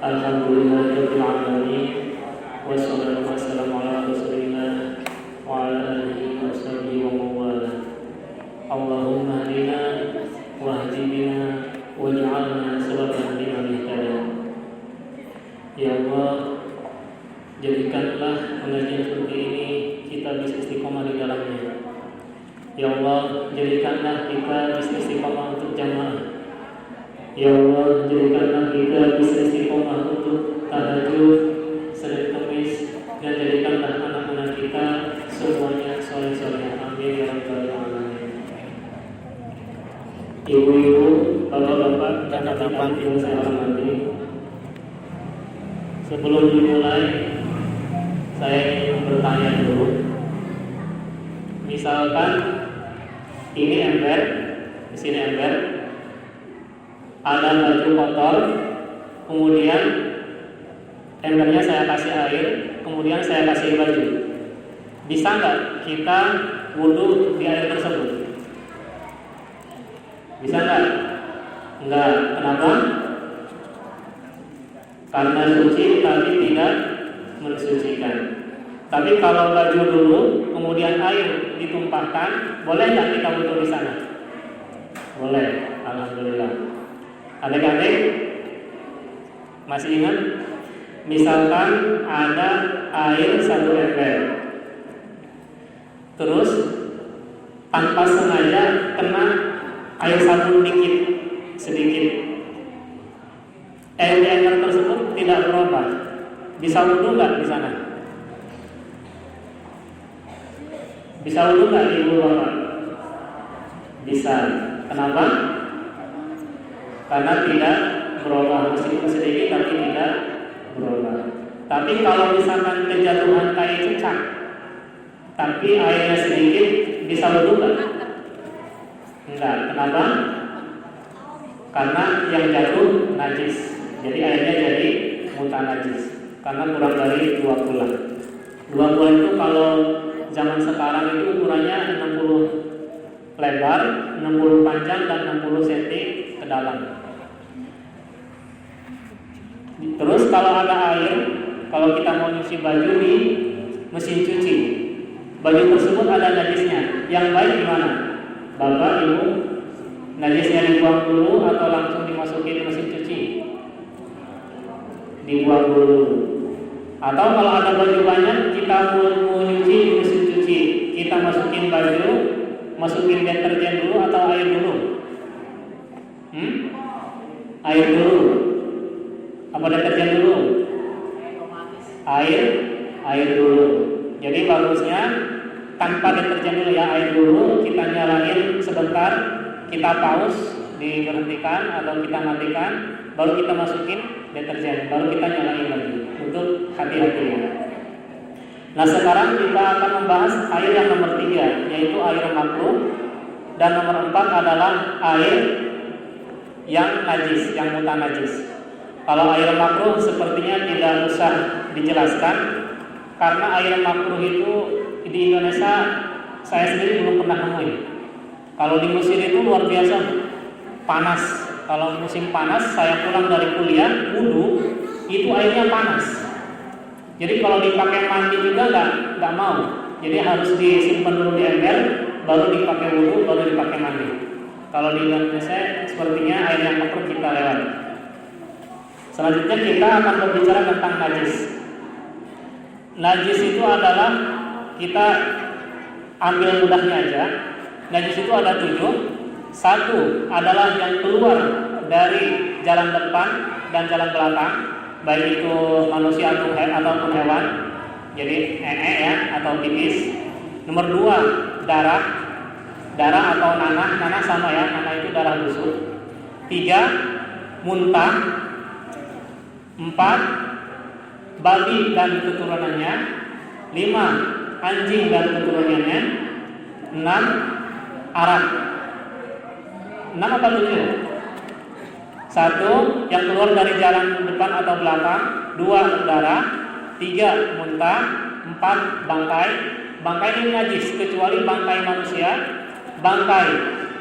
Alhamdulillahirabbil alamin. Wassalatu wassalamu ala Rasulillah wa ala alihi washabihi wa mawala. Allahumma hadina wahdi bina waj'alna sababan liman ihtada. Ya Allah, jadikanlah pengajian seperti ini kita bisa istiqomah di dalamnya. Ya Allah, jadikanlah kita bisa istiqomah untuk jamaah. Ya Allah, jadikanlah kita bisa istiqomah untuk tahajud, salat Kamis, dan jadikanlah anak-anak kita semuanya soleh-soleh. Amin ya rabbal alamin. Ibu-ibu, bapak-bapak, dan anak-anak yang saya hormati, sebelum dimulai, saya ingin bertanya dulu. Misalkan ini ember, di sini ember, ada baju kotor, kemudian embernya saya kasih air, kemudian saya kasih baju. Bisa nggak kita wudhu di air tersebut? Bisa nggak? Enggak. Kenapa? Karena suci tapi tidak mensucikan. Tapi kalau baju dulu, kemudian air ditumpahkan, boleh nggak kita wudhu di sana? Boleh. Alhamdulillah. Adik-adik masih ingat? Misalkan ada air 1 ember, terus tanpa sengaja kena air sabun sedikit. Air di ember tersebut tidak berubah. Bisa wudhu nggak di sana? Bisa wudhu nggak ibu bapak? Bisa. Kenapa? Karena tidak berubah, meskipun sedikit tapi tidak berubah. Tapi kalau misalkan kejatuhan kain cecak, tapi airnya sedikit, bisa wudhu nggak? Enggak. Kenapa? Karena yang jatuh najis, jadi airnya jadi mutanajis. Karena kurang dari 2 bulan. 2 bulan itu kalau zaman sekarang itu ukurannya 60 lebar, 60 panjang, dan 60 cm ke dalam. Terus kalau ada air, kalau kita mau nyuci baju di mesin cuci, baju tersebut ada najisnya. Yang baik gimana? Bapak, ibu, najisnya dibuang dulu atau langsung dimasukin mesin cuci? Dibuang dulu. Atau kalau ada baju banyak, kita mau nyuci di mesin cuci, kita masukin baju, masukin deterjen dulu atau air dulu? Air dulu. Apa deterjen dulu? Air dulu. Jadi bagusnya tanpa deterjen dulu ya, air dulu, kita nyalain sebentar, kita pause, diberhentikan atau kita matikan, baru kita masukin deterjen, baru kita nyalain lagi. Untuk hati-hati ya. Nah sekarang kita akan membahas air yang nomor 3, yaitu air makruh, dan nomor 4 adalah air yang najis, yang mutanajis. Kalau air makruh sepertinya tidak usah dijelaskan, karena air makruh itu di Indonesia saya sendiri belum pernah nemuin. Kalau di Mesir itu luar biasa panas. Kalau musim panas, saya pulang dari kuliah wudhu, itu airnya panas. Jadi kalau dipakai mandi juga nggak mau. Jadi harus disimpan dulu di ember, baru dipakai wudhu, baru dipakai mandi. Kalau di Indonesia sepertinya air yang makruh kita lewat. Selanjutnya kita akan berbicara tentang najis. Najis itu adalah, kita ambil mudahnya aja. Najis itu ada 7. 1 adalah yang keluar dari jalan depan dan jalan belakang, baik itu manusia ataupun hewan. Jadi ya atau pipis. Nomor 2 darah atau nanah sama ya, nanah itu darah busuk. 3 muntah. 4 babi dan keturunannya. 5 anjing dan keturunannya. 6 arak. 6 apa 7? 1 yang keluar dari jalan depan atau belakang. 2 darah. 3 muntah. 4 bangkai. Bangkai ini najis kecuali bangkai manusia, bangkai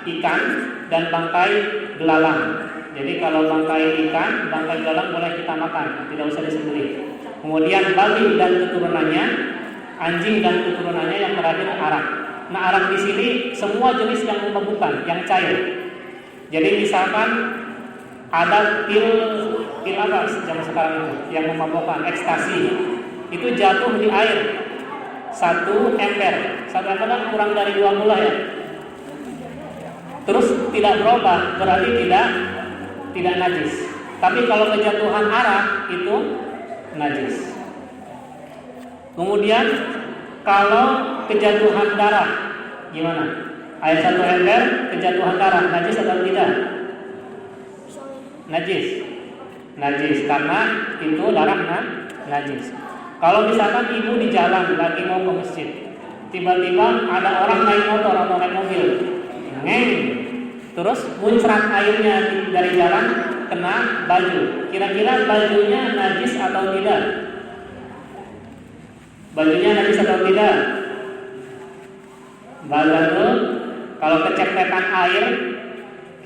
ikan, dan bangkai belalang. Jadi kalau bangkai ikan, bangkai belalang boleh kita makan, tidak usah disembelih. Kemudian babi dan keturunannya, anjing dan keturunannya, yang terakhir arak. Nah, arak di sini semua jenis yang memabukkan, yang cair. Jadi misalkan ada pil apa zaman sekarang itu yang memabukkan, ekstasi, itu jatuh di air 1 ember kan kurang dari 2 gula ya. Terus tidak berubah, berarti tidak najis. Tapi kalau kejatuhan arak itu najis. Kemudian kalau kejatuhan darah gimana? Air 1 ember kejatuhan darah najis atau tidak? Najis karena itu darah najis. Kalau misalkan ibu di jalan lagi mau ke masjid, tiba-tiba ada orang naik motor atau naik mobil, terus muncrat airnya dari jalan kena baju. Kira-kira bajunya najis atau tidak? Bajunya najis atau tidak? Baru kalau kecepatan air,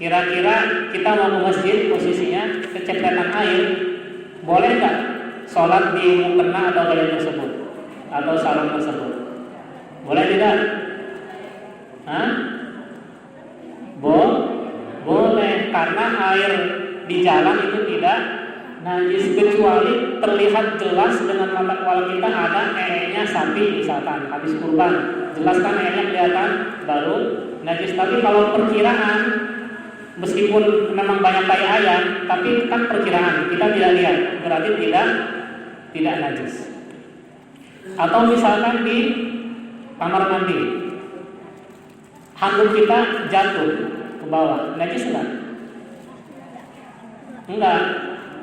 kira-kira kita mau ke masjid, posisinya kecepatan air, boleh nggak sholat di mukena atau baju tersebut atau sarung tersebut? Boleh tidak? Boleh, karena air di jalan itu tidak najis, kecuali terlihat jelas dengan mata kepala kita ada nya sapi misalkan habis kurban, jelas kan nya kelihatan, baru najis. Tapi kalau perkiraan, meskipun memang banyak tai ayam, tapi kan perkiraan, kita tidak lihat, berarti tidak najis. Atau misalkan di kamar mandi, handuk kita jatuh ke bawah, najis enggak?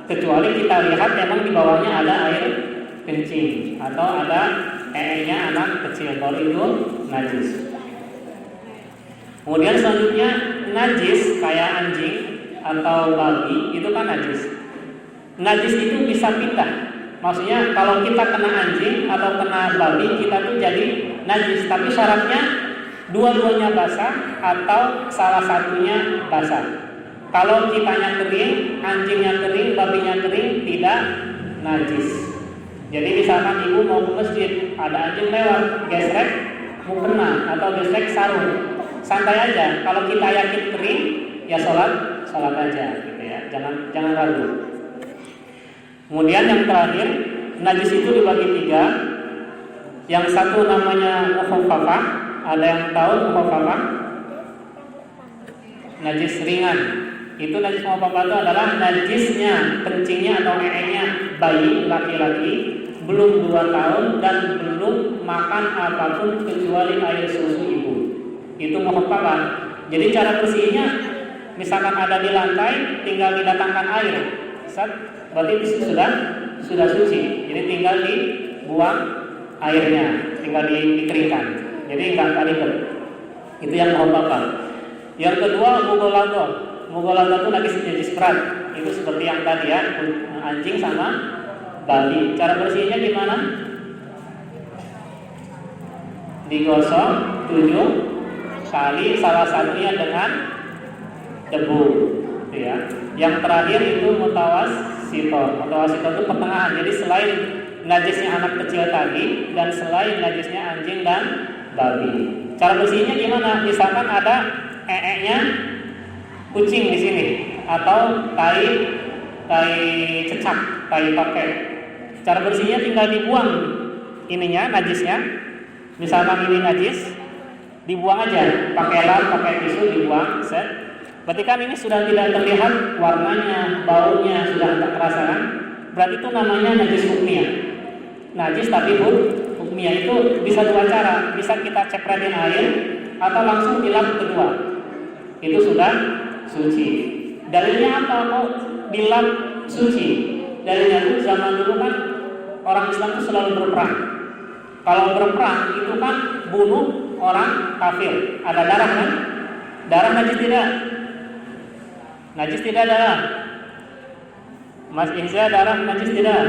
Kecuali kita lihat memang di bawahnya ada air kencing atau ada nya anak kecil, baru itu najis. Kemudian selanjutnya najis kayak anjing atau babi itu kan najis. Najis itu bisa pindah. Maksudnya kalau kita kena anjing atau kena babi, kita tuh jadi najis. Tapi syaratnya dua-duanya basah atau salah satunya basah. Kalau kitanya kering, anjingnya kering, babinya kering, tidak najis. Jadi misalkan ibu mau ke masjid, ada anjing lewat, gesrek mukena atau gesrek sarung, santai aja. Kalau kita yakin kering, ya sholat aja, gitu ya. Jangan ragu. Kemudian yang terakhir, najis itu dibagi 3. Yang satu namanya mukhaffafah. Ada yang tahu mukhaffafah? Najis ringan. Itu najis mukhaffafah itu adalah najisnya kencingnya atau nya bayi laki-laki belum 2 tahun dan belum makan apapun kecuali air susu ibu. Itu mukhaffafah. Jadi cara bersihnya, misalkan ada di lantai, tinggal didatangkan air, berarti itu sudah suci. Jadi tinggal dibuang airnya, tinggal dikeringkan. Jadi enggak ribet. Itu yang mukhaffafah. Yang kedua mughaladzah itu najis berat. Itu seperti yang tadi ya, anjing sama babi. Cara bersihnya gimana? Digosok 7 kali, salah satunya dengan debu, gitu ya. Yang terakhir itu mutawasito itu pertengahan. Jadi selain najisnya anak kecil tadi dan selain najisnya anjing dan babi. Cara bersihnya gimana? Misalkan ada nya kucing di sini atau tai cecak, tai pakai. Cara bersihnya tinggal dibuang ininya, najisnya. Misalkan ini najis, dibuang aja, pakai lap, pakai tisu, dibuang, set. Berarti kan ini sudah tidak terlihat warnanya, baunya sudah tidak terasa kan? Berarti itu namanya najis hukmiyah. Najis tapi hukmiyah itu bisa 2 cara, bisa kita cepretin air atau langsung dilap kedua. Itu sudah suci. Dalilnya apa? Kok dilap suci? Dalilnya itu zaman dulu kan orang Islam itu selalu berperang. Kalau berperang itu kan bunuh orang kafir. Ada darah kan? Darah najis tidak? Najis tidak darah? Mas Ihsa, darah najis tidak?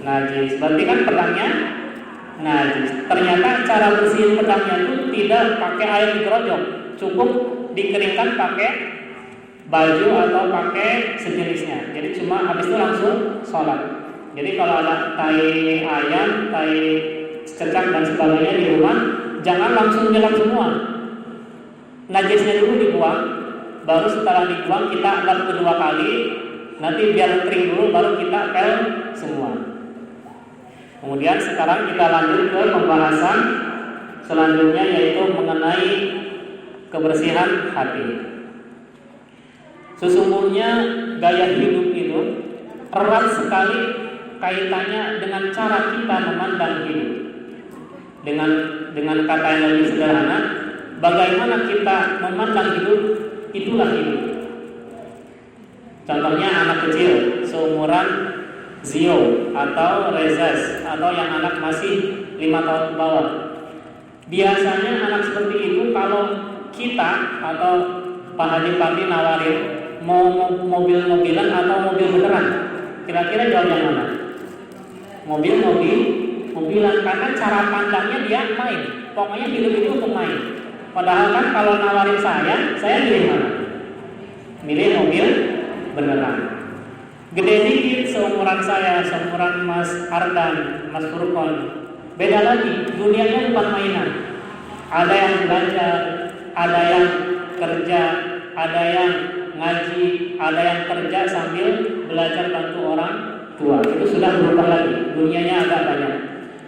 Najis. Berarti kan pedangnya najis. Ternyata cara bersihin pedangnya itu tidak pakai air digerojok, cukup dikeringkan pakai baju atau pakai sejenisnya. Jadi cuma habis itu langsung sholat. Jadi kalau ada tai ayam, tai cecak dan sebagainya di rumah, jangan langsung nyelap semua. Najisnya dulu dibuang, baru setelah dibuang kita angkat kedua kali, nanti biar kering dulu, baru kita pel semua. Kemudian sekarang kita lanjut ke pembahasan selanjutnya, yaitu mengenai kebersihan hati. Sesungguhnya gaya hidup itu erat sekali kaitannya dengan cara kita memandang hidup. Dengan kata yang lebih sederhana, bagaimana kita memandang hidup, itulah hidup. Contohnya anak kecil seumuran Zio atau Rezas atau yang anak masih 5 tahun ke bawah. Biasanya anak seperti itu kalau kita atau Pak Haji Pati nawarin mau mobil-mobilan atau mobil beneran, kira-kira jawab yang mana? Mobilan, karena cara pandangnya dia main. Pokoknya hidup itu untuk main. Padahal kan kalau nawarin saya milih mana? Milih mobil beneran. Gede dikit seumuran saya, seumuran Mas Ardan, Mas Furqon, beda lagi, dunianya bukan mainan. Ada yang belajar, ada yang kerja, ada yang ngaji, ada yang kerja sambil belajar bantu orang tua. Itu sudah berubah lagi, dunianya agak banyak.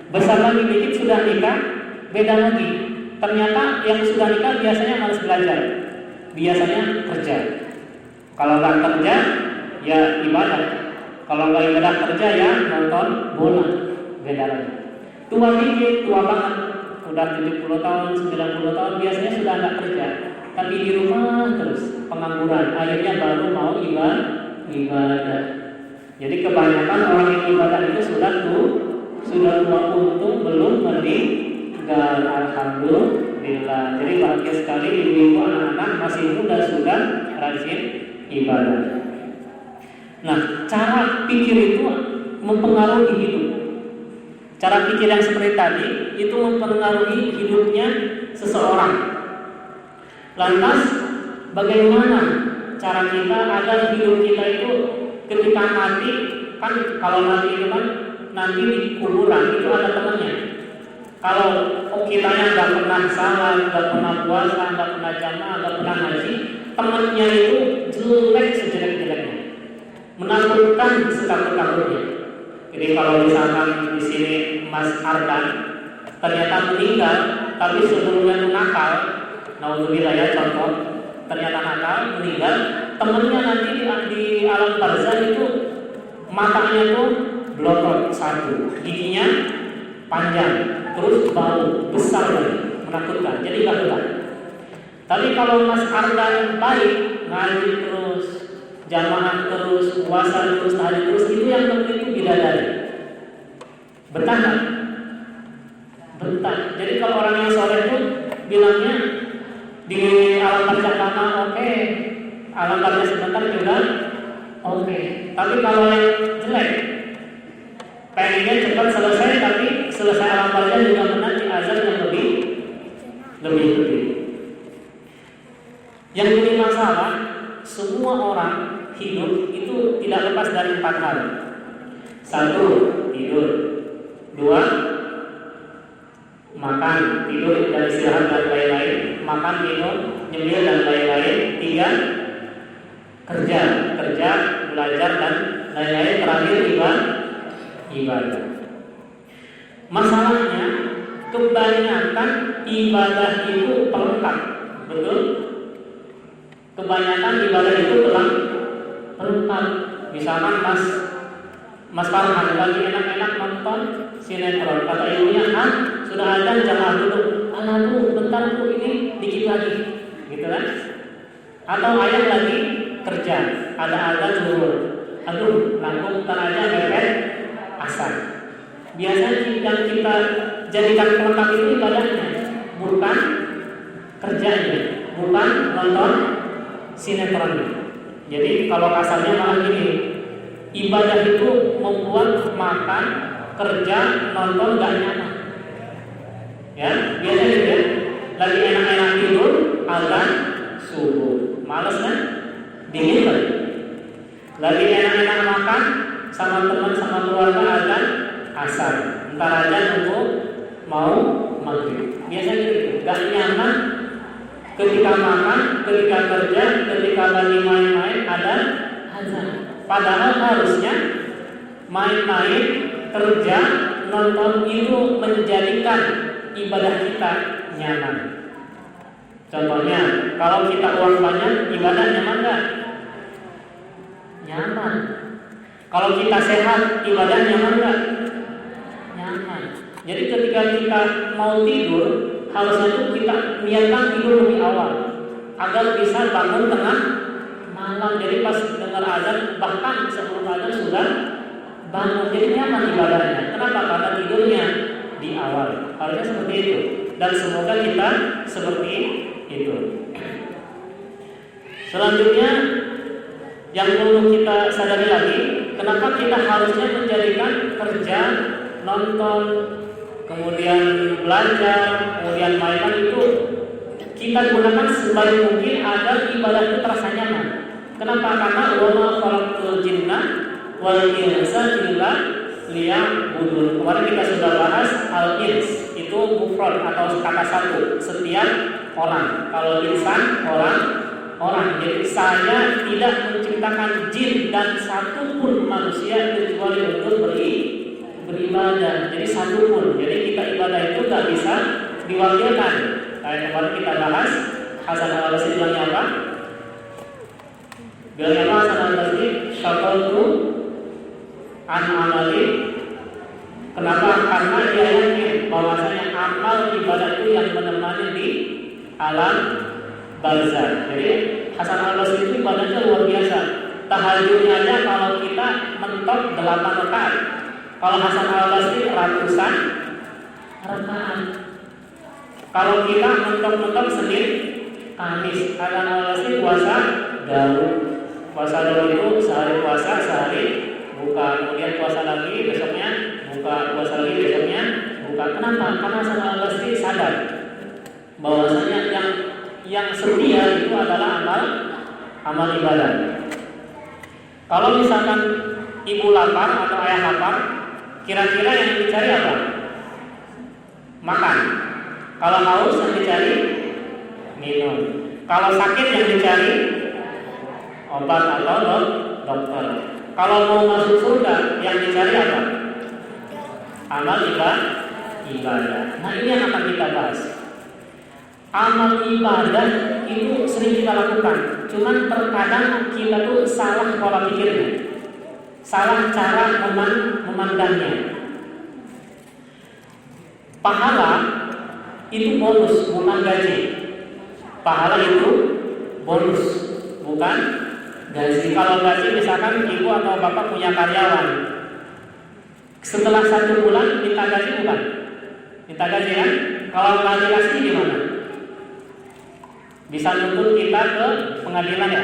Besar lagi dikit sudah nikah, beda lagi. Ternyata yang sudah nikah biasanya malas belajar, biasanya kerja. Kalau nggak kerja, ya ibadah. Kalau nggak ibadah kerja, ya nonton bola, beda lagi. Tua dikit, tua banget, udah 70 tahun, 90 tahun, biasanya sudah nggak kerja, tapi di rumah terus pengangguran, akhirnya baru mau ibadah. Jadi kebanyakan orang yang ibadah itu sudah tua, untung belum meninggal. Alhamdulillah. Jadi bahagia sekali ibu-ibu, anak-anak masih muda sudah rajin ibadah. Nah, cara pikir itu mempengaruhi hidup. Cara pikir yang seperti tadi itu mempengaruhi hidupnya seseorang. Lantas bagaimana cara kita agar hidup kita itu ketika mati, kan kalau mati itu kan nanti di kuburan itu ada temannya. Kalau kitanya nggak pernah salat, nggak pernah puasa, nggak pernah jamaah, nggak pernah haji, temannya itu jelek sejelek-jeleknya, menakutkan setakut-takutnya. Jadi kalau misalkan di sini Mas Ardan ternyata meninggal, tapi sebelumnya itu nakal, naudzubillah ya contoh, ternyata nakal, meninggal, temennya nanti di alam barzah itu matanya tuh blotot satu, giginya panjang, terus bau besar lagi, menakutkan. Jadi nggak betah. Tapi kalau Mas Ardan baik, ngaji terus, jamaah terus, puasa terus, tahajud terus, itu yang penting itu bidadari. Betah nggak? Betah. Jadi kalau orang yang soleh itu bilangnya di alam barzah lama oke, alam barzah sebentar juga oke. Tapi kalau yang jelek, pengennya cepat selesai, tapi selesai alam barzah juga menanti azab yang lebih. Yang jadi masalah, semua orang hidup itu tidak lepas dari 4 hal. 1, tidur. 2, makan, tidur dan istirahat dan lain-lain. Makan, minum, nyemil dan lain-lain. 3, kerja, belajar dan lain-lain. Terakhir ibadah. Masalahnya kebanyakan ibadah itu pelengkap, betul? Kebanyakan ibadah itu pelengkap. Misalkan Mas Farhan lagi enak-enak nonton sinetron, kata ibunya, sudah ada jangan dulu. Anakku bentar Bu, ini dikit lagi, gitu kan? Atau ayah lagi kerja, ada azan zuhur. Aduh, langsung bentar aja mepet asar. Biasanya yang kita jadikan pelengkap itu ibadahnya, bukan kerjanya, bukan nonton sinetronnya. Jadi kalau kasarnya malah gini, ibadah itu membuat makan, kerja, nonton gak nyaman. Ya, biasanya gitu ya. Lagi enak-enak tidur, azan subuh, males kan? dingin lagi enak-enak makan sama teman sama keluarga azan asar, ntar aja nunggu mau maghrib. Biasanya gitu, gak nyaman ketika makan, ketika kerja, ketika lagi main-main ada azan. Padahal harusnya main-main, kerja, nonton itu menjadikan ibadah kita nyaman. Contohnya, kalau kita uang banyak, ibadah nyaman gak? Nyaman. Kalau kita sehat, ibadah nyaman gak? Nyaman. Jadi ketika kita mau tidur, harusnya itu kita niatkan tidur lebih awal agar bisa bangun tengah malam. Jadi pas dengar azan, bahkan sebelum azan sudah bangun. Jadi nyaman ibadahnya. Kenapa? Karena tidurnya di awal. Harusnya seperti itu. Dan semoga kita seperti itu. Selanjutnya yang perlu kita sadari lagi, kenapa kita harusnya menjadikan kerja, nonton, kemudian belajar, kemudian mainan itu kita gunakan sebaik mungkin agar ibadah itu terasa nyaman. Kenapa? Karena wa ma khalaqtul jinna wal insa illa liya'budun. Kemarin kita sudah bahas al-ins itu mufrad atau kata satu, setiap orang. Kalau insan orang. Jadi saya tidak menciptakan jin dan satu pun manusia kecuali untuk beribadah. Jadi satu pun. Jadi kita ibadah itu tak bisa diwakilkan. Kayak kemarin kita bahas Hasan al-Basri bilangnya apa? Bilangnya apa Hasan al-Basri? Syakaltu an amali. Kenapa? Karena dia yakin bahwasanya amal ibadah itu yang menemani di alam barzah. Jadi Hasan al-Basri itu ibadahnya luar biasa. Tahajudnya aja kalau kita mentok 8 rakaat. Kalau Hasan al-Basri ratusan rakaat. Kalau kita mentok-mentok Senin, Kamis. Hasan al-Basri puasa Daud. Puasa Daud itu sehari puasa, sehari buka. Kemudian puasa lagi, besoknya buka. Puasa lagi, besoknya buka. Kenapa? Karena Hasan al-Basri sadar bahwasanya yang setia itu adalah amal ibadah. Kalau misalkan ibu lapar atau ayah lapar, kira-kira yang dicari apa? Makan. Kalau haus yang dicari minum. Kalau sakit yang dicari obat atau dokter. Kalau mau masuk surga yang dicari apa? Amal ibadah. Nah ini yang akan kita bahas. Amal ibadah itu sering kita lakukan, cuman terkadang kita tuh salah pola pikirnya, salah cara memandangnya. Pahala itu bonus, bukan gaji. Pahala itu bonus, bukan gaji. Kalau gaji misalkan ibu atau bapak punya karyawan, setelah 1 bulan minta gaji bukan? Minta gaji kan? Kalau nggak dikasih gimana? Bisa nuntut kita ke pengadilan ya.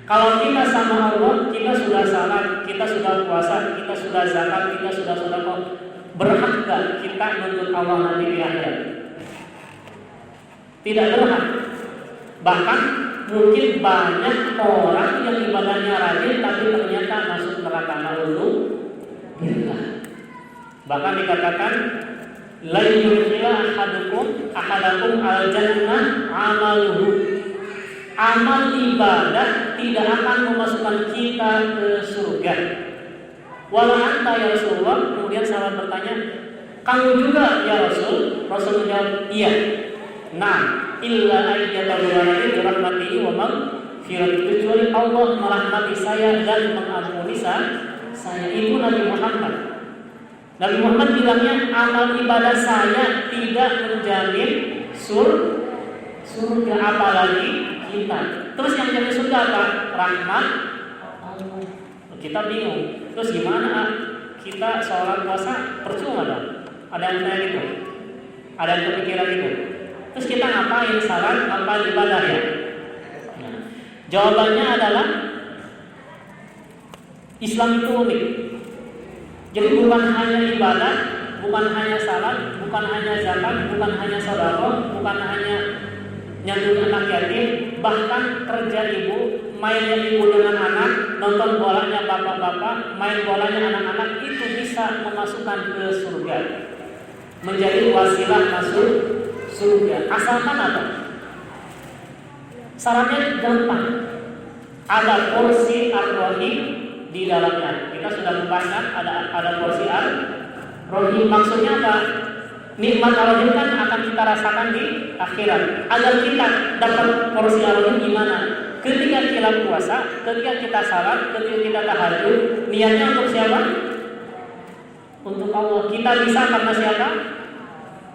Kalau kita sama Allah, kita sudah salat, kita sudah puasa, kita sudah zakat, kita sudah sedekah, berhak gak kita nuntut Allah nanti di akhirat? Tidak berhak. Bahkan mungkin banyak orang yang ibadahnya rajin tapi ternyata masuk neraka. Na'udzubillah. Bahkan dikatakan la yudkhila ahadakum al-jannah amaluhu. Amal ibadah tidak akan memasukkan kita ke surga. Wala anta ya Rasulullah. Kemudian sahabat bertanya, kamu juga ya Rasul? Rasul menjawab, iya. Nah, illa ayyatabalani bi rahmatihi wa maghfiratihi, kecuali Allah merahmati saya dan mengampuni saya. Itu Nabi Muhammad. Nabi Muhammad bilangnya amal ibadah saya tidak menjamin surga, apalagi kita. Terus yang jamin surga apa? Rahmat Allah. Kita bingung. Terus gimana? Kita sholat puasa percuma dong? Ada yang tanya gitu? Ada yang kepikiran gitu? Terus kita ngapain salat, ngapain ibadah ya? Nah, jawabannya adalah Islam itu unik. Jadi bukan hanya ibadah, bukan hanya salat, bukan hanya zakat, bukan hanya sedekah, bukan hanya nyantuni anak yatim, bahkan kerja ibu, mainnya ibu dengan anak, nonton bolanya bapak-bapak, main bolanya anak-anak, itu bisa memasukkan ke surga, menjadi wasilah masuk surga. Asalkan apa? Syaratnya gampang. Ada porsi ar-rahim di dalamnya. Kita sudah membahas ada porsi ar-rahim. Maksudnya apa? Nikmat ar-rahim kan akan kita rasakan di akhirat. Agar kita dapat porsi ar-rahim gimana? Ketika kita puasa, ketika kita salat, ketika kita tahajud, niatnya untuk siapa? Untuk Allah. Kita bisa karena siapa?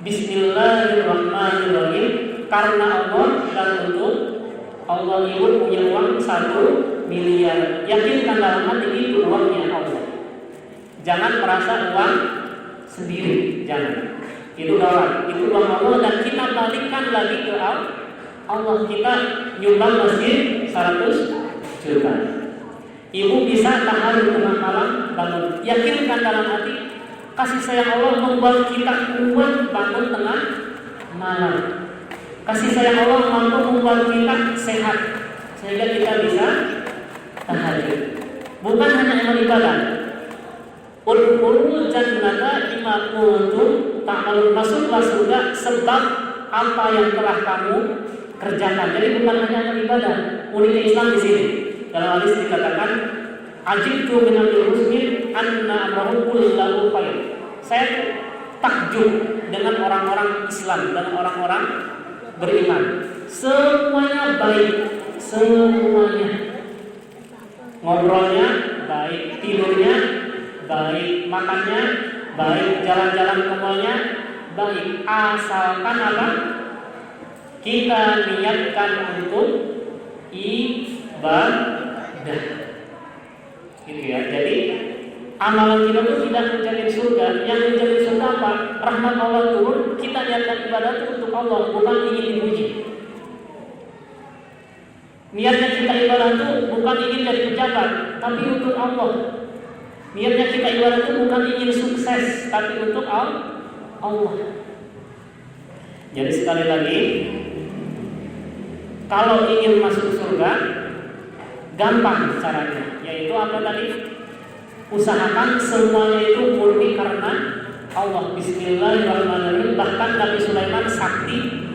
Bismillahirrahmanirrahim. Karena Allah dan untuk Allah. Ibu punya uang 1 miliar. Yakinkan dalam hati itu uangnya Allah. Jangan merasa uang sendiri. Jangan. Itu doa. Itu uang Allah dan kita balikkan lagi ke Allah. Kita nyumbang masjid 100 juta. Ibu bisa tahan tengah malam bangun. Yakinkan dalam hati kasih sayang Allah membuat kita kuat bangun tengah malam. Kasih sayang Allah mampu membuat kita sehat sehingga kita bisa tahajud. Bukan hanya amal ibadah. Udkhulul jannata bima kuntum ta'malun. Masuklah surga sebab apa yang telah kamu kerjakan. Jadi bukan hanya amal ibadah. Uniknya Islam di sini. Dalam hadis dikatakan, ajibtu min amril muslimin anna amrahu kullahu khair. Saya takjub dengan orang-orang Islam, dengan orang-orang beriman. Semuanya baik, semuanya. Ngobrolnya baik, tidurnya baik, makannya baik, jalan-jalan ke mallnya baik. Asalkan apa? Kita niatkan untuk ibadah. Gitu ya. Jadi amalan kita itu tidak menjadi surga. Yang menjadi surga apa? Rahmat Allah turun. Kita niatkan ibadah itu untuk Allah, bukan ingin dipuji. Niatnya kita ibadah itu bukan ingin jadi pejabat, tapi untuk Allah. Niatnya kita ibadah itu bukan ingin sukses, tapi untuk Allah. Jadi sekali lagi, kalau ingin masuk surga, gampang caranya. Yaitu apa tadi? Usahakan semuanya itu murni karena Allah. Bismillahirrahmanirrahim. Bahkan Nabi Sulaiman sakti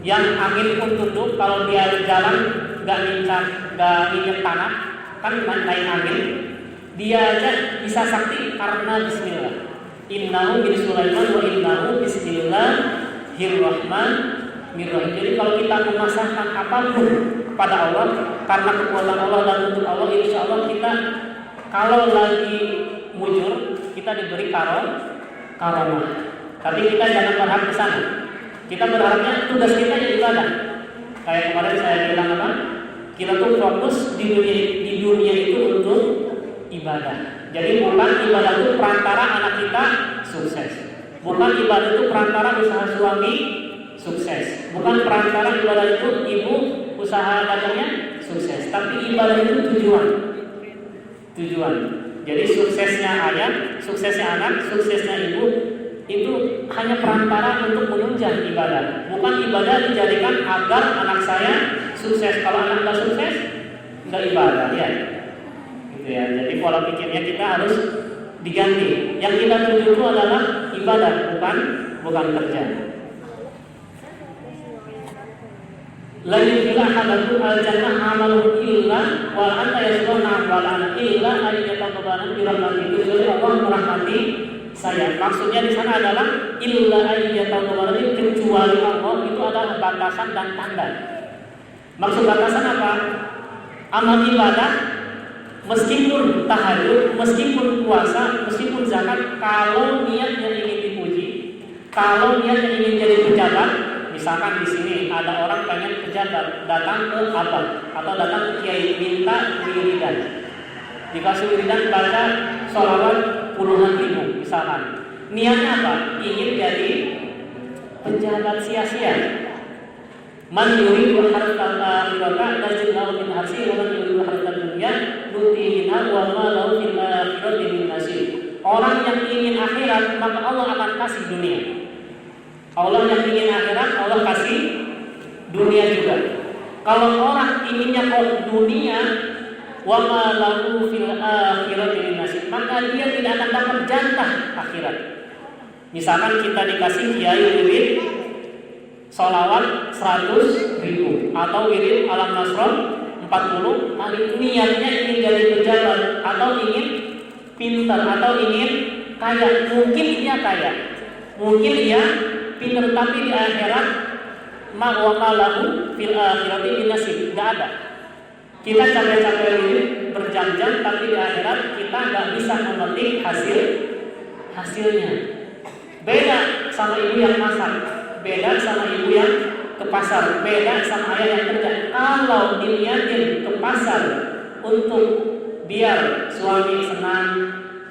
yang angin pun tunduk. Kalau dia jalan gak nginjak tanah, kan naik angin. Dia aja bisa sakti karena Bismillah. Innahu bin Sulaiman wa innahu bismillahirrahmanirrahim. Jadi kalau kita memasahkan apapun kepada Allah karena kekuatan Allah dan untuk Allah, insya Allah kita kalau lagi mujur kita diberi karomah. Tapi kita jangan berharap ke sana. Kita berharapnya tugas kita jadi ibadah. Kayak kemarin saya bilang apa? Kita tuh fokus di dunia itu untuk ibadah. Jadi bukan ibadah itu perantara anak kita sukses. Bukan ibadah itu perantara usaha suami sukses. Bukan perantara ibadah itu ibu usaha dagangnya sukses. Tapi ibadah itu tujuan. Jadi suksesnya ayah, suksesnya anak, suksesnya ibu itu hanya perantara untuk menunjang ibadah. Bukan ibadah dijadikan agar anak saya sukses. Kalau anak nggak sukses, nggak ibadah ya. Gitu ya. Jadi pola pikirnya kita harus diganti. Yang kita tuju itu adalah ibadah, bukan kerja. La yudkhila ahadakum al-jannah amaluhu illa wa anta yasbuna wa la illa ayyatabaana bi rahmatihi. Jadi Allah merahmati saya. Maksudnya di sana adalah illa ayyatabaana, kecuali Allah itu adalah batasan dan tanda. Maksud batasan apa? Amal ibadah meskipun tahajud, meskipun puasa, meskipun zakat, kalau niatnya ingin dipuji, kalau niatnya ingin jadi pejabat. Misalkan di sini ada orang pengen pejabat, datang ke abang atau datang ke kiai minta wiridan, dikasih wiridan baca sholawat puluhan ribu misalkan. Niatnya apa? Ingin jadi pejabat sia-sia. Man yuridu hartal akhirata najidnahu min harsi wa man yuridu hartal dunya nutihi minha wa ma lahu fil akhirati min nasib. Orang yang ingin akhirat maka Allah akan kasih dunia. Allah yang ingin akhirat, Allah kasih dunia juga. Kalau orang inginnya kok dunia, wa ma lahu fil akhirati min nasib, maka dia tidak akan dapat jatah akhirat. Misalkan kita dikasih kiai wirid sholawat 100.000 atau wirid alam nasron 40 kali, niatnya ingin jadi pejabat atau ingin pintar atau ingin kaya. Mungkin dia kaya, mungkin dia pintar, tapi di akhirat ma wa ma lahu fil akhirati min nasib, enggak ada. Kita capek-capek ini berjam-jam, tapi di akhirat kita nggak bisa memetik hasilnya. Beda sama ibu yang masak, beda sama ibu yang ke pasar, beda sama ayah yang kerja. Kalau diniatin ke pasar untuk biar suami senang,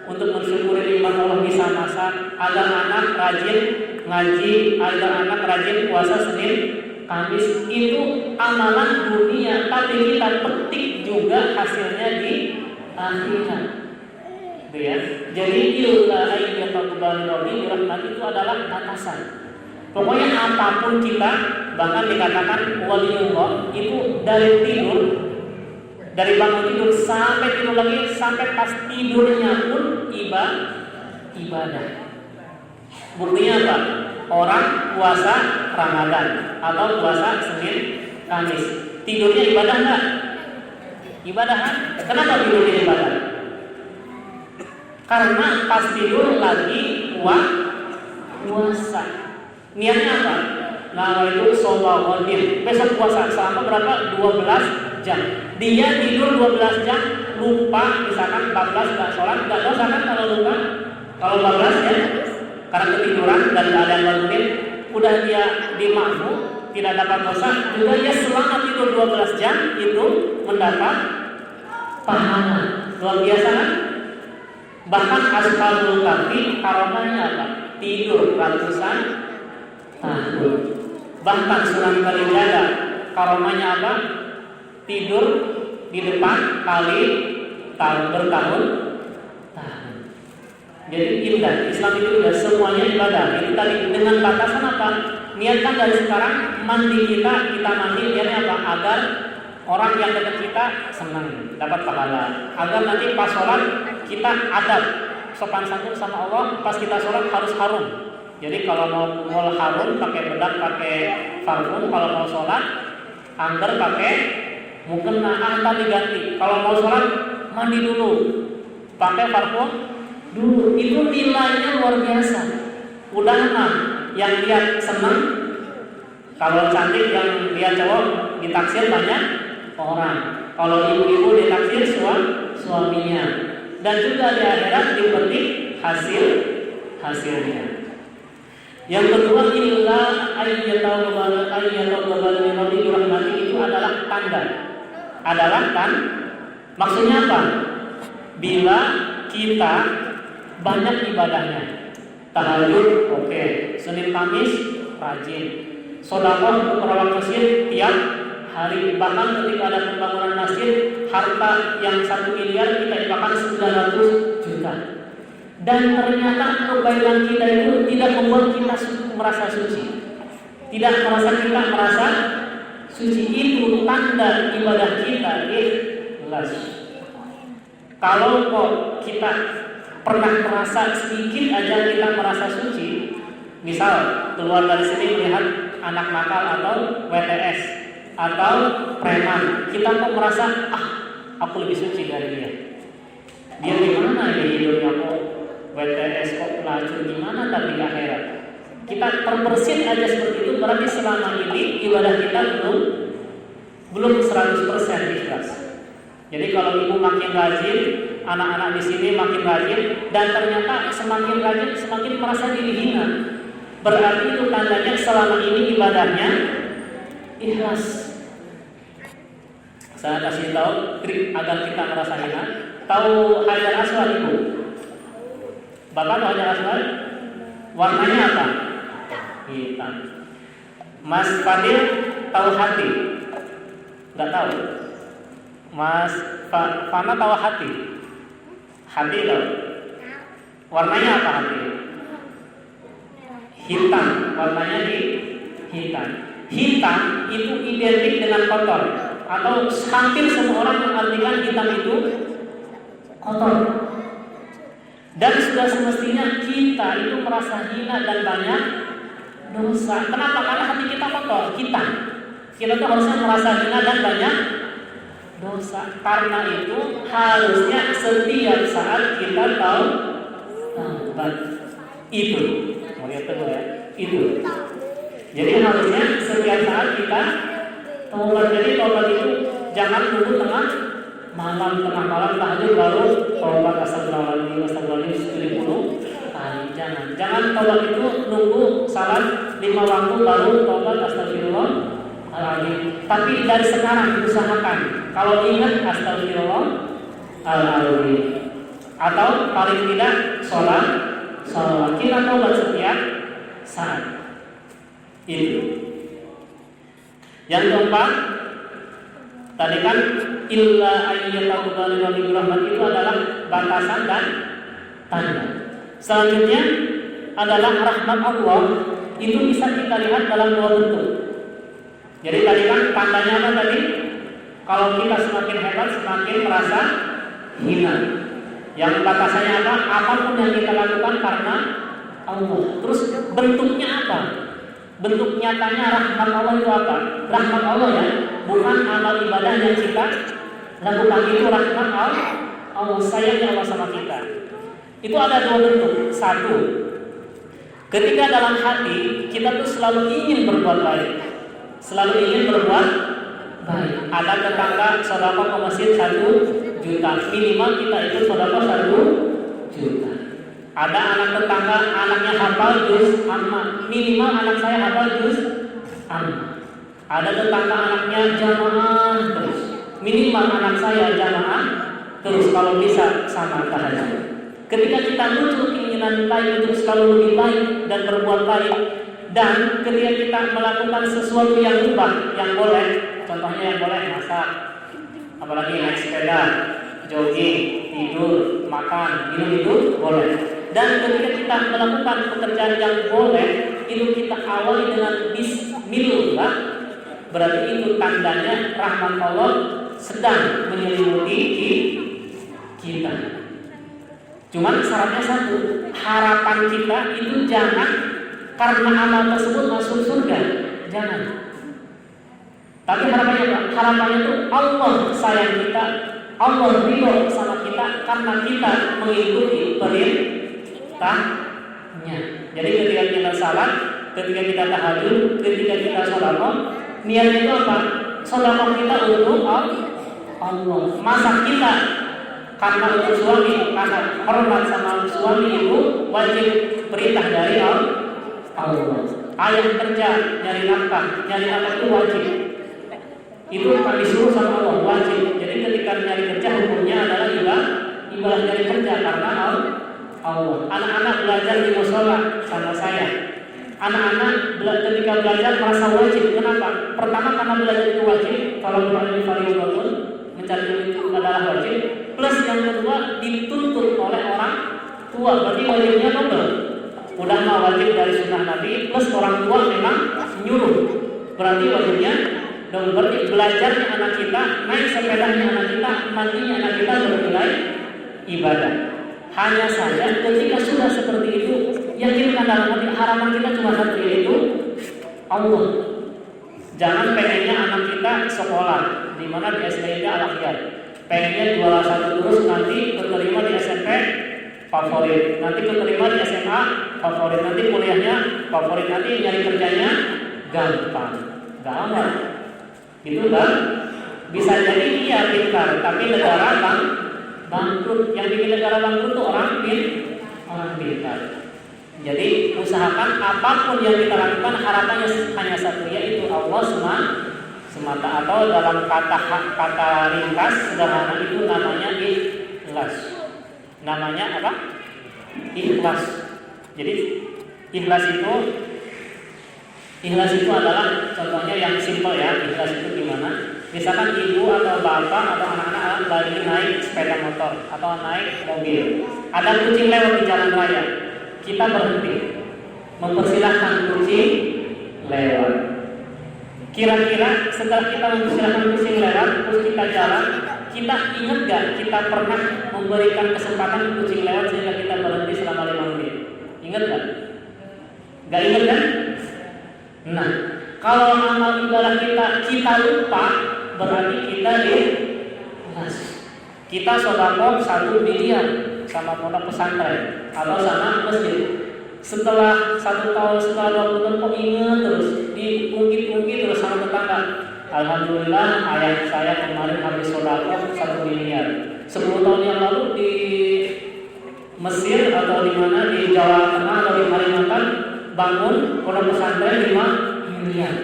untuk mensyukuri nikmat Allah bisa masak, agar anak rajin ngaji, agar anak rajin puasa Senin Kamis, itu amalan dunia, tapi kita petik juga hasilnya di akhirat. Ya. Jadi illa ayyataballahu rahmat itu adalah batasan. Pokoknya apapun kita, bahkan dikatakan waliullah itu dari tidur, dari bangun tidur sampai tidur lagi, sampai pas tidurnya pun ibadah. Buktinya apa? Orang puasa Ramadan atau puasa Senin Kamis, tidurnya ibadah enggak? Ibadah kan? Kenapa tidurnya ibadah? Karena pas tidur lagi puasa. Niatnya apa? Nah itu sholat besok puasa selama berapa? 12 jam. Dia tidur 12 jam, lupa, misalkan 14 nggak sholat, nggak dosa kan kalau lupa? Kalau 14 ya, karena ketiduran dan keadaan bangunin, udah dia dimakfu, tidak dapat dosa. Juga dia selama tidur 12 jam itu mendapat pahala. Luar biasa kan? Bahkan ashabul kahfi karamahnya apa? Tidur ratusan tahun. Bahkan Sunan Kalijaga karamahnya apa? Tidur di depan kali bertahun-tahun. Jadi indah, Islam itu udah semuanya ibadah. Itu tadi dengan batasan apa? Niatkan dari sekarang mandi kita mandi niatnya apa? Agar orang yang dekat kita senang, dapat pahala. Agar nanti pas sholat kita adab, sopan santun sama Allah. Pas kita sholat harus harum. Jadi kalau mau harum pakai bedak, pakai parfum. Kalau mau sholat angker pakai mukena, antar diganti. Kalau mau sholat mandi dulu, pakai parfum dulu. Itu nilainya luar biasa. Udah yang lihat senang. Kalau cantik yang lihat cowok ditaksir banyak orang. Kalau ibu-ibu ditaksir suaminya. Dan juga di akhirat dipetik hasilnya. Yang kedua, illa ayyataballahu rahmati, itu adalah tanda. Maksudnya apa? Bila kita banyak ibadahnya, tahajud oke, Senin Kamis rajin, sedekah untuk merawat masjid tiap hari. Bahkan ketika ada pembangunan masjid, harta yang 1 miliar kita infakkan 900 juta. Dan ternyata kebaikan kita itu tidak membuat kita merasa suci, tidak merasa suci. Itu tanda ibadah kita ikhlas. Kalau kok kita pernah merasa sedikit aja kita merasa suci, misal keluar dari sini melihat anak nakal atau WTS atau preman, kita kok merasa aku lebih suci dari dia. Dia gimana ya hidupnya, kok WTS, kok pelacur, gimana tapi akhirat. Kita terbersit aja seperti itu, berarti selama ini ibadah kita belum 100% ikhlas. Jadi kalau ibu makin rajin, anak-anak di sini makin rajin, dan ternyata semakin rajin semakin merasa diri hina, berarti itu tandanya selama ini ibadahnya ikhlas. Saya kasih tahu trik agar kita merasa hina. Tahu Hajar Aswad ibu? Bapak tahu Hajar Aswad? Warnanya apa? Hitam. Mas Fadil tahu hati? Enggak tahu. Mas Fana tahu hati? Hati tahu? Warnanya apa hati? Hitam. Warnanya hitam. hitam itu identik dengan kotor, atau hampir semua orang mengartikan hitam itu kotor. Dan sudah semestinya kita itu merasa hina dan banyak dosa. Kenapa? Karena hati kita kotor. Kita tuh harusnya merasa hina dan banyak dosa. Karena itu harusnya setiap saat kita tahu taubat. Itu Jadi harusnya setiap saat kita taubat. Jadi taubat itu jangan nunggu tengah malam tahajud baru taubat astagfirullahaladzim 10 kali. Jangan taubat itu nunggu salat 5 waktu baru taubat astagfirullahaladzim. Tapi dari sekarang usahakan kalau ingat astagfirullahaladzim, atau paling tidak sholat kita taubat setiap saat. Itu. Yang keempat, tadi kan illa ayyatahu rahmat itu adalah batasan dan tanda. Selanjutnya adalah rahmat Allah, itu bisa kita lihat dalam 2 bentuk. Jadi tadi kan tandanya apa tadi? Kalau kita semakin hebat, semakin merasa hina. Yang batasannya apa? Apapun yang kita lakukan karena Allah. Terus bentuknya apa? Bentuk nyatanya rahmat Allah itu apa? Rahmat Allah ya, bukan amal ibadah yang kita lakukan. Itu rahmat Allah, sayangnya Allah sama kita. Itu ada 2 bentuk. 1, ketika dalam hati kita tuh selalu ingin berbuat baik, Ada tetangga sedekah ke masjid 1 juta, minimal kita itu sedekah 1 juta. Ada anak tetangga anaknya hafal juz amma, minimal anak saya hafal juz amma. Ada tetangga anaknya jamaah terus, minimal anak saya jamaah terus, kalau bisa sama tahajud. Ketika kita muncul keinginan baik untuk selalu lebih baik dan berbuat baik, dan ketika kita melakukan sesuatu yang mubah, yang boleh, contohnya yang boleh masak, apalagi naik sepeda, jogging, tidur, makan, minum itu boleh. Dan ketika kita melakukan pekerjaan yang boleh, itu kita awali dengan bismillah, berarti itu tandanya rahmat Allah sedang menyelimuti kita. Cuman syaratnya 1, harapan kita itu jangan karena amal tersebut masuk surga, jangan. Tapi harapannya apa? Harapannya itu Allah sayang kita, Allah ridho sama kita karena kita mengikuti perintahnya. Jadi ketika kita salat, ketika kita tahajud, ketika kita sedekah, niatnya itu apa? Sedekah kita untuk Allah. Masa kita karena untuk suami, karena hormat sama suami itu wajib perintah dari Allah. Ayah kerja, nyari nafkah itu wajib. Itu kan disuruh sama Allah, wajib. Jadi ketika nyari kerja hukumnya adalah ibadah nyari kerja karena Allah. Anak-anak belajar di mushola sama saya. Anak-anak ketika belajar merasa wajib. Kenapa? Pertama karena belajar itu wajib. Kalau Quran fardhu, mencari ilmu itu adalah wajib. Plus yang kedua dituntut oleh orang tua, berarti wajibnya double. Udah mah wajib dari sunnah Nabi, plus orang tua memang nyuruh, berarti wajibnya double. Berarti belajarnya anak kita, naik sepedanya anak kita, mandinya anak kita bernilai ibadah. Hanya saja ketika sudah seperti itu, yakinkan dalam hati harapan kita cuma satu, yaitu Allah. Jangan pengennya anak kita sekolah, di mana di SD Al-Akhyar, pengennya juara 1 terus, nanti keterima di SMP favorit, nanti keterima di SMA favorit, nanti kuliahnya favorit, nanti nyari kerjanya gampang. Itu kan bisa jadi iya pintar, tapi negara bangkrut. Yang bikin negara bangkrut itu orang pintar. Jadi usahakan apapun yang kita lakukan harapannya hanya satu, yaitu Allah semata, atau dalam kata ringkas sederhana itu namanya ikhlas. Namanya apa? Ikhlas. Jadi ikhlas itu adalah contohnya yang simpel ya. Ikhlas itu gimana? Misalkan ibu atau bapak atau anak-anak lagi naik sepeda motor atau naik mobil, ada kucing lewat di jalan raya, kita berhenti, mempersilahkan kucing lewat. Kira-kira setelah kita mempersilahkan kucing lewat, terus kita jalan, kita ingat gak kita pernah memberikan kesempatan kucing lewat sehingga kita berhenti selama 5 menit? Ingat gak? Gak ingat kan? Nah, kalau amal ibadah kita lupa, berarti kita kita sedekah 1 miliar sama pondok pesantren atau sama masjid. Setelah 1 tahun, setelah 2 tahun kok ingat terus, diungkit-ungkit terus sama tetangga. Alhamdulillah ayah saya kemarin habis sedekah 1 miliar. 10 tahun yang lalu di Mesir atau di mana di Jawa Tengah atau di Kalimantan bangun pondok pesantren 5 miliar.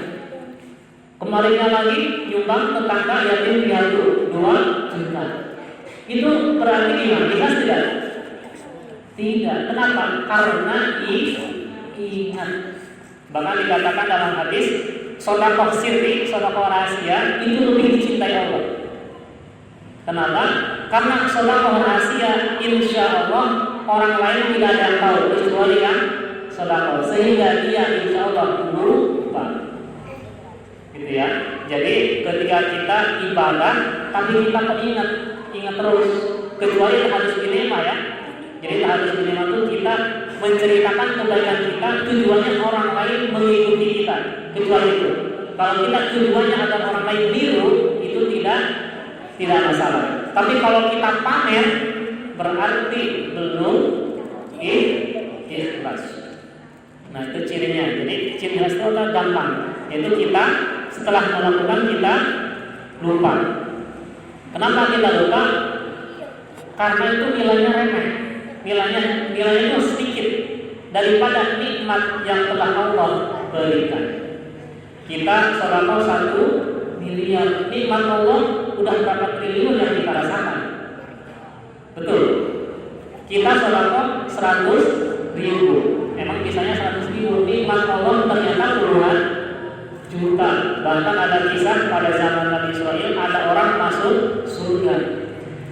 Kemarinnya lagi nyumbang tetangga yatim piatu 2 juta. Itu berarti ikhlas tidak? Tidak. Kenapa? Karena ingat. Bahkan dikatakan dalam hadis, sedekah sirri, sedekah rahasia itu lebih dicintai Allah. Kenapa? Karena sedekah rahasia insya Allah orang lain tidak ada yang tahu kecuali yang sedekah, sehingga dia insya Allah lupa. Gitu ya. Jadi ketika kita ibadah, tapi kita ingat terus, kecuali hadis ini ya. Jadi hadis ini itu kita menceritakan kebaikan kita, tujuannya orang lain mengikuti kita, kecuali itu. Kalau kita tujuannya agar orang lain niru, itu tidak masalah. Tapi kalau kita pamer, berarti belum ikhlas. Nah itu cirinya. Jadi ciri ikhlas itu adalah gampang, yaitu kita setelah melakukan kita lupa. Kenapa kita lupa? Karena itu nilainya remeh. Nilainya itu sedikit daripada nikmat yang telah Allah berikan. Kita sedekah 1 miliar, nikmat Allah udah berapa triliun yang kita rasakan. Betul. Kita sedekah 100 ribu, emang bisanya 100 ribu, nikmat Allah ternyata puluhan juta. Bahkan ada kisah pada zaman Nabi Israel ada orang masuk surga.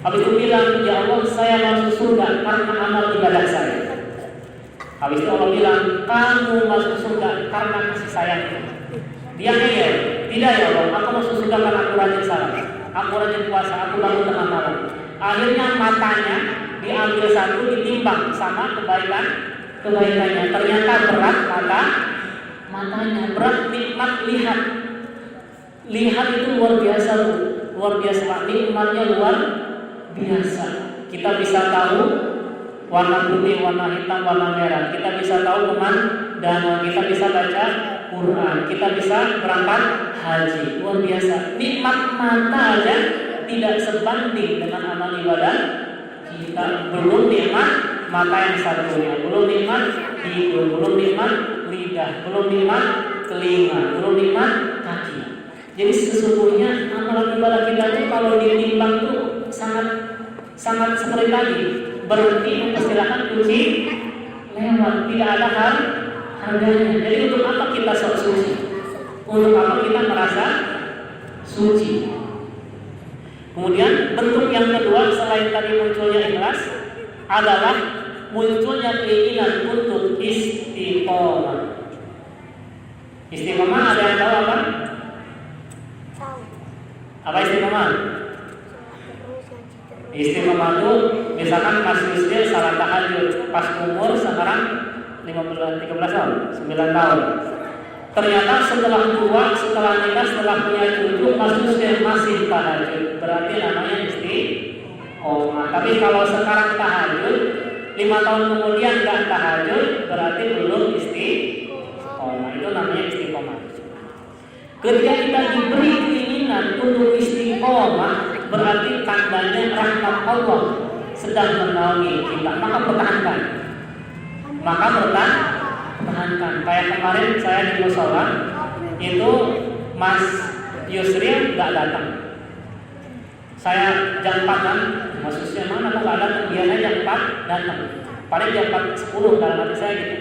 Habis itu bilang, ya Allah saya masuk surga karena amal ibadah saya. Habis itu Allah bilang, kamu masuk surga karena kasih sayang. Dia ngeyel, tidak ya Allah, aku masuk surga karena aku rajin salat, aku rajin puasa, aku bangun tengah malam. Akhirnya matanya diambil 1 ditimbang sama kebaikannya. Ternyata berat matanya, berat nikmat lihat. Lihat itu luar biasa, luar biasa. Nikmatnya luar biasa. Kita bisa tahu warna putih, warna hitam, warna merah. Kita bisa tahu pemandangan, kita bisa baca Quran, kita bisa berangkat haji. Luar biasa. Nikmat mata aja tidak sebanding dengan amal ibadah kita. Belum nikmat mata yang satunya, belum nikmat hidung, belum nikmat lidah, belum nikmat telinga, belum nikmat kaki. Jadi sesungguhnya amal ibadah kita itu kalau ditimbang itu sangat seperti tadi, berhenti mempersilahkan kucing lewat, tidak ada harganya. Jadi untuk apa kita sok suci? Untuk apa kita merasa suci? Kemudian bentuk yang kedua selain tadi munculnya ikhlas adalah munculnya keinginan untuk istiqomah. Istiqomah ada yang tahu apa? Apa istiqomah? Istiqomah itu misalkan pas miskin salat tahajud, pas umur sekarang 13 tahun, 9 tahun. Ternyata setelah tua, setelah nikah, setelah punya cucu masih tahajud, berarti namanya istiqomah. Tapi kalau sekarang tahajud, 5 tahun kemudian nggak tahajud, berarti belum istiqomah. Itu namanya istiqomah. Ketika kita diberi keinginan untuk istiqomah, berarti tandanya rahmat Allah sedang menaungi kita. Maka pertahankan. Kayak kemarin saya di musola itu Mas Yusri nggak datang. Saya jam 4-an, Mas Yusri mana kok nggak datang? Dia jam 4 datang. Paling jam 4.10 dalam hati saya gitu.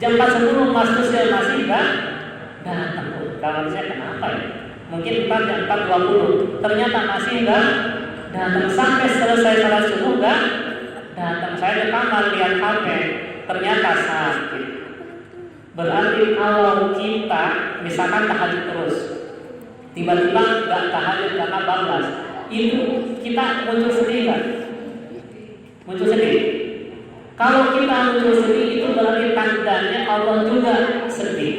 Jam 4.10 Mas Yusri masih nggak datang. Dalam hati saya kenapa ya? Mungkin jam 4.20. Ternyata masih nggak datang. Sampai selesai salat subuh nggak datang. Saya ke kamar lihat HP, ternyata sakit. Berarti kalau kita misalkan tahajud terus, tiba-tiba nggak tahajud karena bablas, itu kita muncul sedih kan? Muncul sedih. Kalau kita muncul sedih itu berarti tandanya Allah juga sedih.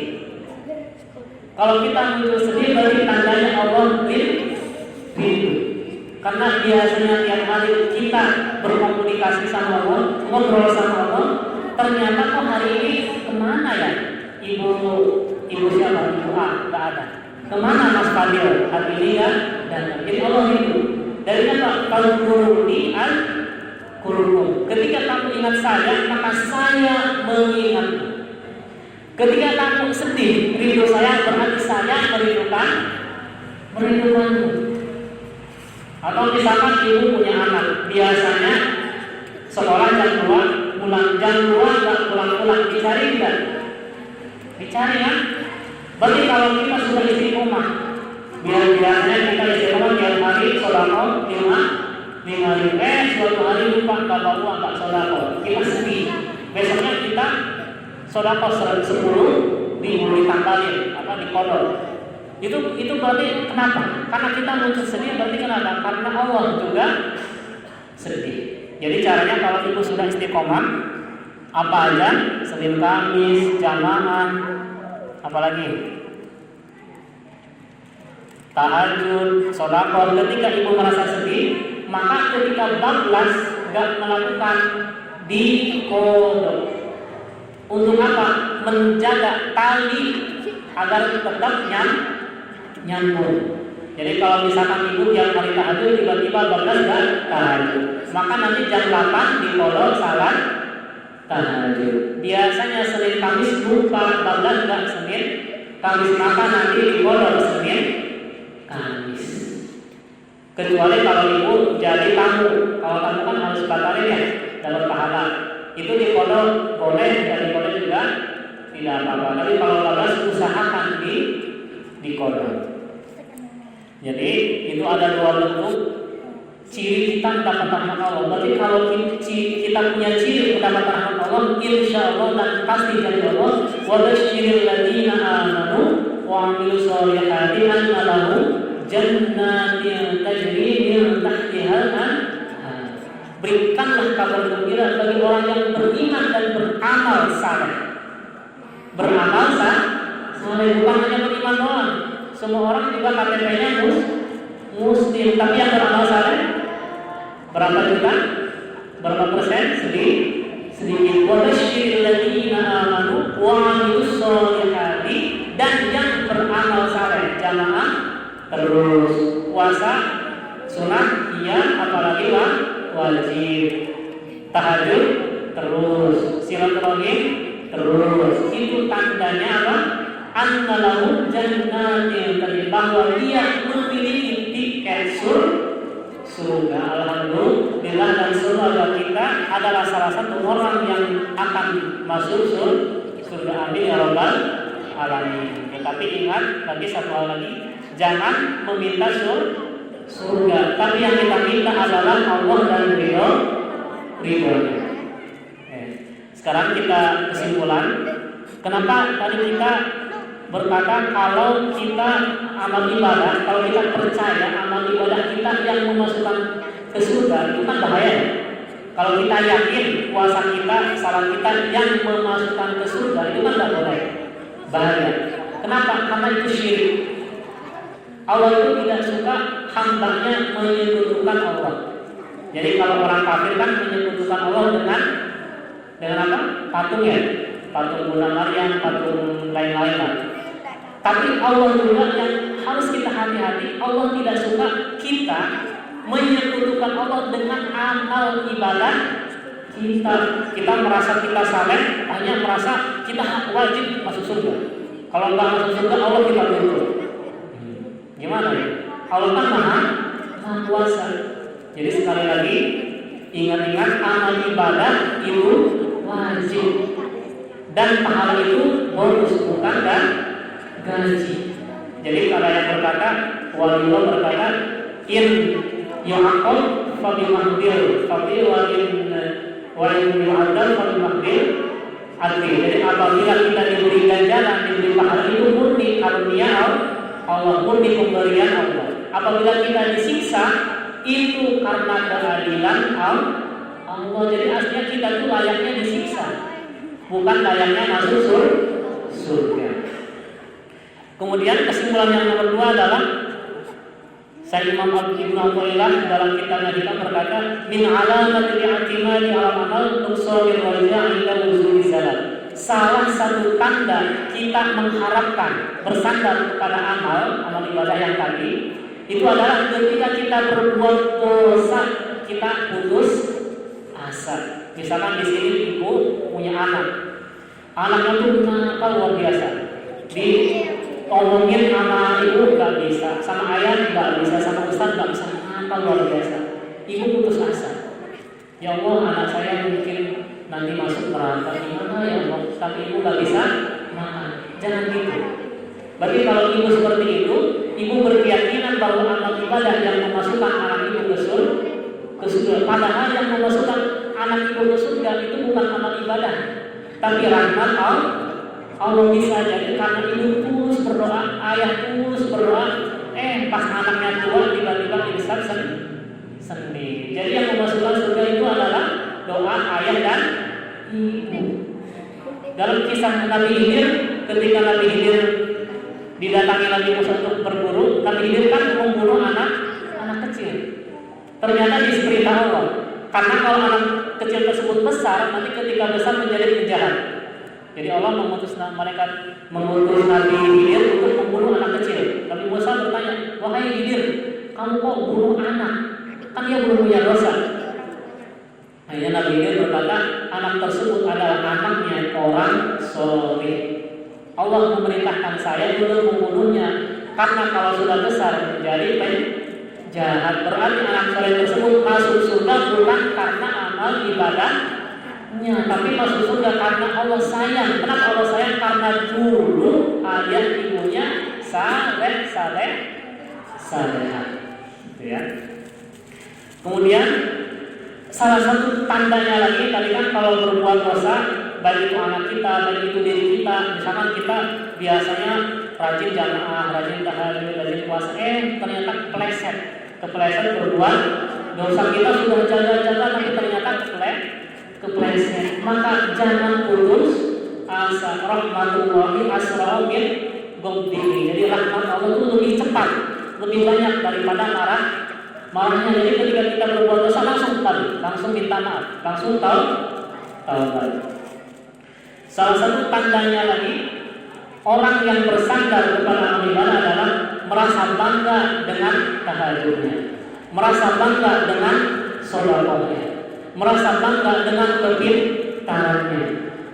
Kalau kita muncul sedih berarti tandanya Allah rindu. Karena biasanya tiap hari kita berkomunikasi sama Allah, ngobrol sama Allah, ternyata kok hari ini kemana ya? Ibu siapa? Ibu A, nggak ada. Kemana Mas Fadil? Hari ini ya, dan jadi Allah rindu. Dari apa? Kalau kuruni kurukum. Ketika kamu ingat saya, maka saya mengingatmu. Ketika kamu sedih, rindu saya berarti saya merindukanmu. Atau misalkan ibu punya anak, biasanya sekolah jam 2, pulang jam 2 nggak pulang-pulang, dicari tidak? Dicari kan? Berarti kalau kita sudah istiqomah, biasanya kita istiqomah tiap hari sedekah 5 suatu hari lupa nggak bawa uang, nggak sedekah, kita sedih. Besoknya kita sedekah 10 ditambahin dikodok. Itu berarti kenapa? Karena kita muncul sedih, berarti kenapa? Karena Allah juga sedih. Jadi caranya kalau ibu sudah istiqomah, apa aja? Senin Kamis, jamaah, apalagi tahajud, sedekah. Ketika ibu merasa sedih, maka ketika bablas nggak melakukan dikodok. Untuk apa? Menjaga tali agar tetap nyambung. Jadi kalau misalkan ibu tiap hari tahajud tiba-tiba bablas nggak tahajud, maka nanti jam 8 dikodok salat tahajud. Biasanya Senin Kamis lupa bablas nggak Senin Kamis, maka nanti dikodok Senin Kamis. Kecuali kalau ibu jadi tamu, kalau tamu kan harus batalin ya dalam pahala. Itu dikodok boleh, tidak dikodok juga tidak apa-apa. Tapi kalau bablas usahakan dikodok. Jadi itu ada 2 bentuk ciri kita mendapat rahmat Allah. Berarti kalau kita punya ciri mendapat rahmat Allah, insya Allah dan pasti dari Allah. Wa basyiril ladzina amanu wa 'amilus sholihati anna lahum jannatin tajri min tahtiha al-anhar. Berikanlah kabar gembira bagi orang yang beriman dan beramal saleh. Beramal saleh bukan hanya beriman doang. Semua orang juga KTP-nya muslim, tapi yang beramal saleh berapa juta? Berapa persen? Sedikit. Wa basyiril ladzina amanu wa 'amilus sholihati, dan yang beramal saleh jamaah terus, puasa sunah iya, apalagi wajib, tahajud terus, silaturahim terus. Itu tandanya apa? Anna lahu jannatin, bahwa dia memiliki tiket surga. Alhamdulillah, dan surga kita adalah salah satu orang yang akan masuk surga. Amin ya rabbal alamin. Tetapi ingat lagi satu hal lagi, jangan meminta surga, tapi yang kita minta adalah Allah dan ridhonya. Sekarang kita kesimpulan. Kenapa tadi kita berkata kalau kita amal ibadah, kalau kita percaya amal ibadah kita yang memasukkan ke surga, itu kan bahaya. Kalau kita yakin puasa kita, salat kita yang memasukkan ke surga, itu kan tidak boleh, bahaya. Kenapa? Karena itu syirik. Allah itu tidak suka hambanya menyekutukan Allah. Jadi kalau orang kafir kan menyekutukan Allah dengan apa? Patung ya, patung Bunda Maryam, patung lain-lain lah. Tapi Allah juga yang harus kita hati-hati. Allah tidak suka kita menyekutukan Allah dengan amal ibadah kita. Kita merasa kita saleh, hanya merasa kita wajib masuk surga. Kalau nggak masuk surga, Allah kita tuntut. Gimana ya? Allah kan maha kuasa. Jadi sekali lagi ingat-ingat, amal ibadah itu wajib dan pahala itu bonus, bukan kan gaji. Jadi kalau yang berkata, waliullah berkata, in yu'aqab fa bimahdir, tapi wa in yu'adab fa bimahdir adli. Jadi apabila kita diberi ganjaran, diberi pahala, itu murni karunia Allah, murni pemberian Allah. Apabila kita disiksa, itu karena keadilan Allah. Jadi aslinya kita itu layaknya disiksa, bukan layaknya masuk surga. Kemudian kesimpulan yang nomor 2 adalah Imam Ibnu Athaillah dalam kitabnya kita berkata, min alamatil i'timadi ala amal nuqsanir raja' ila nuzul zalat. Salah satu tanda kita mengharapkan bersandar kepada amal ibadah yang tadi itu adalah ketika kita berbuat dosa kita putus asa. Misalkan di sini ibu punya anaknya tuh nakal luar biasa, diomongin sama ibu nggak bisa, sama ayah nggak bisa, sama ustaz nggak bisa, nakal luar biasa. Ibu putus asa. Ya Allah, anak saya mungkin nanti masuk neraka, gimana ya Allah? Tapi ibu nggak bisa makan. Jangan gitu. Berarti kalau ibu seperti itu, ibu berkeyakinan bahwa amal ibadah yang memasukkan anak ibu ke surga. Padahal yang memasukkan anak ibu ke surga itu bukan amal ibadah, tapi rahmat Allah. Bisa jadi karena ibu tulus berdoa, ayah tulus berdoa, pas anaknya tua tiba-tiba insaf sendiri. Jadi yang memasukkan surga itu adalah doa ayah dan ibu. Dalam kisah Nabi Khidir, ketika Nabi Khidir didatangi Nabi Musa untuk berburu, Nabi Khidir kan membunuh anak kecil. Ternyata diperintah Allah, karena kalau anak kecil tersebut besar, nanti ketika besar menjadi penjahat. Jadi Allah mengutus Nabi Khidir untuk membunuh anak kecil. Nabi Musa bertanya, wahai Khidir, kamu kok bunuh anak? Kan dia belum punya dosa. Akhirnya Nabi Khidir berkata, anak tersebut adalah anaknya orang soleh. Allah memerintahkan saya untuk membunuhnya, karena kalau sudah besar menjadi penjahat. Berarti anak soleh tersebut masuk surga bukan karena amal ibadahnya, tapi masuk surga karena Allah sayang. Kenapa Allah sayang? Karena dulu ayah ibunya saleh. Gitu ya. Kemudian salah satu tandanya lagi tadi kan kalau berbuat dosa, baik itu anak kita, baik itu diri kita. Misalkan kita biasanya rajin jamaah, rajin tahajud, rajin puasa, ternyata kepleset berbuat dosa. Kita sudah jaga-jaga tapi ternyata kepleset. Maka jangan putus asa. Rahmatullahi asra'u min ghadbihi. Jadi rahmat Allah itu lebih cepat, lebih banyak daripada marahnya. Jadi ketika kita berbuat dosa langsung minta maaf, langsung taubat. Salah satu tandanya lagi, orang yang bersandar kepada amal ibadah adalah merasa bangga dengan tahajudnya, merasa bangga dengan sedekahnya, merasa bangga dengan kepintarannya,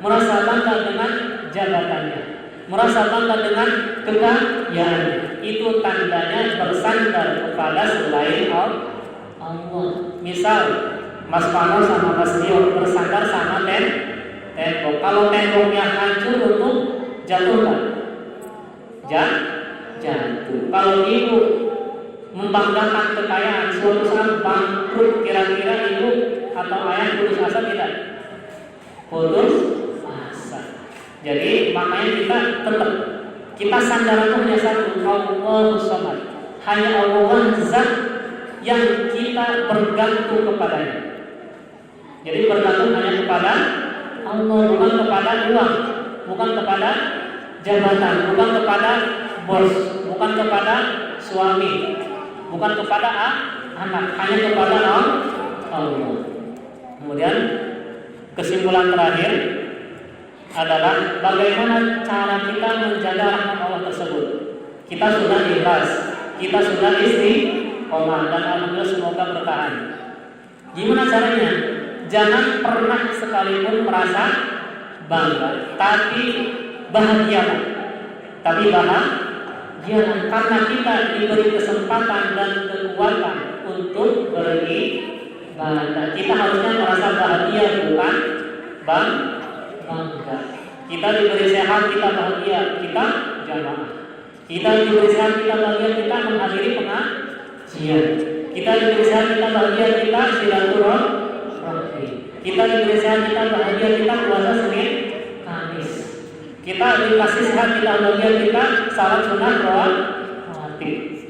merasa bangga dengan jabatannya, merasa bangga dengan kekayaannya. Itu tandanya bersandar kepada selain Allah. Misal Mas Pano sama Mas Tio bersandar sama tembok. Kalau temboknya hancur untuk jatuhkan, jatuh. Kalau ibu membanggakan kekayaan, suatu saat bangkrut, kira-kira ibu atau ayah putus asa tidak? Putus asa. Jadi makanya kita sandaran hanya satu, Allahus Samad. Hanya Allah zat yang kita bergantung kepadanya. Jadi bergantung hanya kepada Allah, bukan kepada uang, bukan kepada jabatan, bukan kepada bos, bukan kepada suami, bukan kepada anak, hanya kepada Allah. Kemudian kesimpulan terakhir adalah bagaimana cara kita menjaga rahmat Allah tersebut. Kita sudah ikhlas, kita sudah istiqomah, dan alhamdulillah semoga bertahan. Gimana caranya? Jangan pernah sekalipun merasa bangga, tapi bahagialah. Karena kita diberi kesempatan dan kekuatan untuk beribadah. Kita harusnya merasa bahagia, bukan bangga. Kita diberi sehat, kita bahagia, kita jamaah. Kita diberi sehat, kita bahagia, kita menghadiri pengajian. Kita diberi sehat, kita bahagia, kita silaturahmi. Kita diberi sehat, kita bahagia, kita puasa Senin Kamis. Kita dikasih sehat, kita bahagia, kita salat sunnah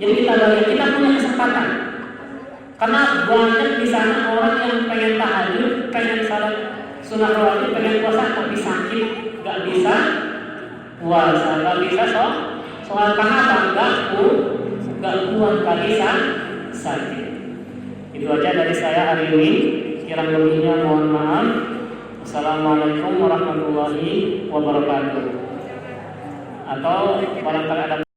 Jadi kita bayar, kita punya kesempatan. Karena banyak di sana orang yang pengen tahajud, pengen salat sunah rawatib, pengen puasa tapi sakit, nggak bisa puasa, nggak bisa soal karena apa? Nggak kuat, nggak bisa sakit. Itu aja dari saya hari ini. Kurang lebihnya mohon maaf. Assalamualaikum warahmatullahi wabarakatuh. Atau barangkali ada